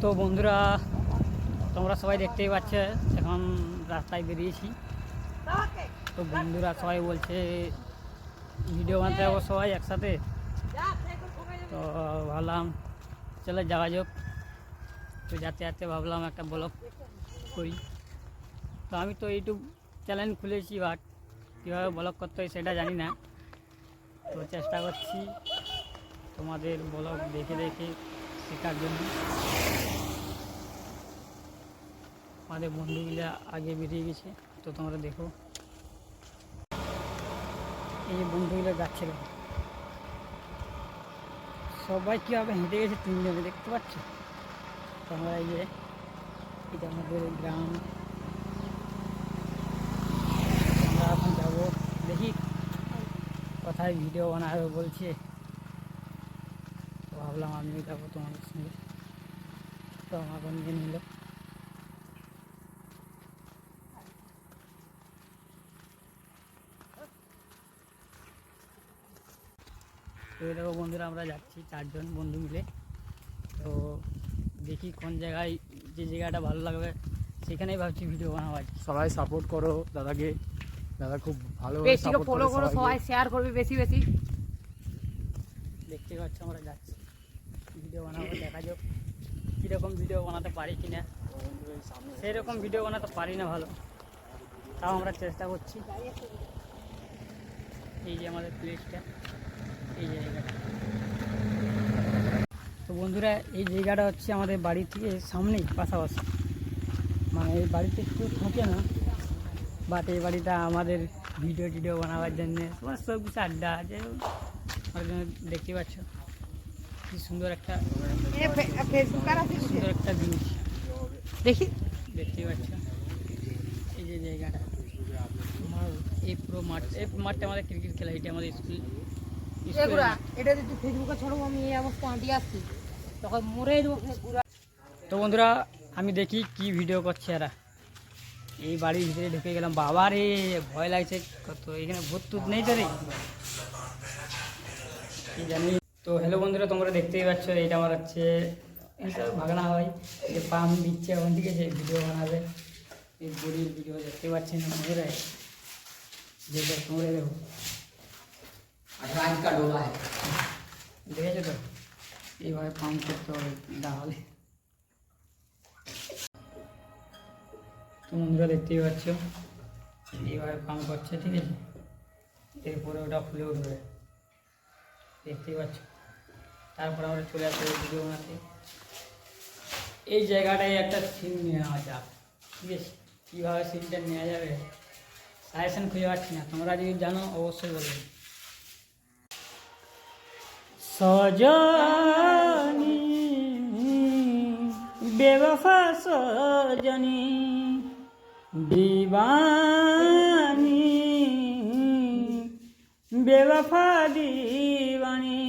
তো বন্ধুরা, তোমরা সবাই দেখতেই পাচ্ছ এখন রাস্তায় বেরিয়েছি। তো বন্ধুরা সবাই বলছে ভিডিও বানাতে যাবো সবাই একসাথে। তো ভাবলাম চলো যাওয়া যাক। তো যাতে যাতে ভাবলাম একটা ব্লগ করি। তো আমি তো ইউটিউব চ্যানেল খুলেছি, বাট কীভাবে ব্লগ করতে হয় সেটা জানি না। তো চেষ্টা করছি তোমাদের ব্লগ দেখে দেখে শেখার জন্য। আমাদের বন্ধুগুলা আগে বেরিয়ে গেছে, তো তোমরা দেখো এই যে বন্ধুগুলো যাচ্ছে, সবাই কীভাবে হেঁটে গেছে, তিনজনে দেখতে পাচ্ছ তোমরা। এই যে এটা আমাদের গ্রাম। আমরা এখন যাবো, দেখি কোথায় ভিডিও বানাবে বলছে। তো ভাবলাম আমিও যাবো তোমাদের সঙ্গে। তো আমাকে নিয়ে নিল। তো দেখো বন্ধুরা, আমরা যাচ্ছি 4 জন বন্ধু মিলে। তো দেখি কোন জায়গায়, যে জায়গাটা ভালো লাগবে সেখানেই ভাবছি ভিডিও বানাবো। সবাই সাপোর্ট করো দাদাকে, দাদা খুব ভালো পেজটিকে ফলো করো, সবাই শেয়ার করবে বেশি বেশি। দেখতে পাচ্ছ আমরা যাচ্ছি, ভিডিও বানাবো, দেখা যাক কীরকম ভিডিও বানাতে পারি কি না। সেরকম ভিডিও বানাতে পারি না ভালো, তাও আমরা চেষ্টা করছি। এই যে আমাদের প্লেসটা, এই জায়গাটা। তো বন্ধুরা, এই জায়গাটা হচ্ছে আমাদের বাড়ি থেকে সামনেই, পাশাপাশি। মানে এই বাড়িতে কেউ থাকে না, বাট এই বাড়িটা আমাদের ভিডিও টিডিও বানাবার জন্যে, তোমার সব কিছু আড্ডা আছে। দেখতে পাচ্ছ কি সুন্দর একটা সুন্দর একটা জিনিস দেখি দেখতেই পাচ্ছ। এই যে জায়গাটা, এই পুরো মাঠ, এই মাঠটা আমাদের ক্রিকেট খেলা। এটা আমাদের স্কুল। এটা যদি ফেসবুকে ছড়ো, আমি এই অবস্থা হাঁটি আসছি, তখন মরে দেবো। তো বন্ধুরা, আমি দেখি কি ভিডিও করছে এরা। এই বাড়ির ভিতরে ঢুকে গেলাম, বাবা রে ভয় লাগছে কত। এখানে ভূত টুত নেই তো রে, কি জানি। তো হ্যালো বন্ধুরা, তোমরা দেখতেই পাচ্ছ এটা আমার হচ্ছে এইসব ভাগনা হয়, যে পাম দিচ্ছে ওখান থেকে, যে ভিডিও বানাবে। এই গরিব ভিডিও দেখতে পাচ্ছেন বন্ধুরা, দেখো তোমরা, দেখো দেখেছো তো, এইভাবে পাম্প করতে হবে তাহলে। তো বন্ধুরা দেখতেই পাচ্ছ এইভাবে পাম্প করছে, ঠিক আছে। এরপরে ওটা ফুলে উঠবে, দেখতেই পাচ্ছ। তারপর আমরা চলে আসবো ভিডিও বানাতে। এই জায়গাটায় একটা সিন নেওয়া যাক, ঠিক আছে। কীভাবে সিনটা নেওয়া যাবে সাজেশন খুঁজে পাচ্ছি না, তোমরা যদি জানো অবশ্যই বলবে। সজনী বেওয়ফা সজনী दीवानी बेवफा दीवानी